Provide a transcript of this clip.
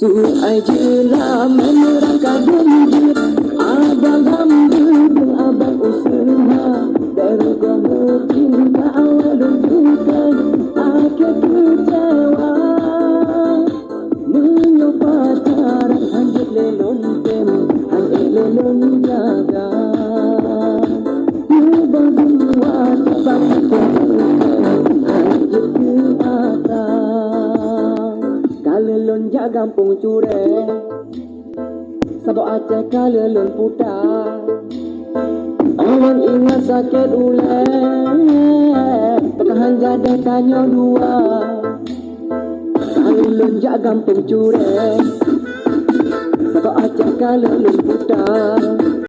Suai jelah menerangkan gembir, abang gambir, abang usaha, bergah cinta awal bukan akhir kecewa. Menyopa taran hanjut lelon tem, hanjut lelon jaga. Ubah dua tabang hanjut ke atas. Kalelon jagampung cure, sabak Aceh kalelon putar. Awan ingat sakit ulet, pekahan jadeh tanya dua. Kalelon jagampung cure, sabak Aceh kalelon putar.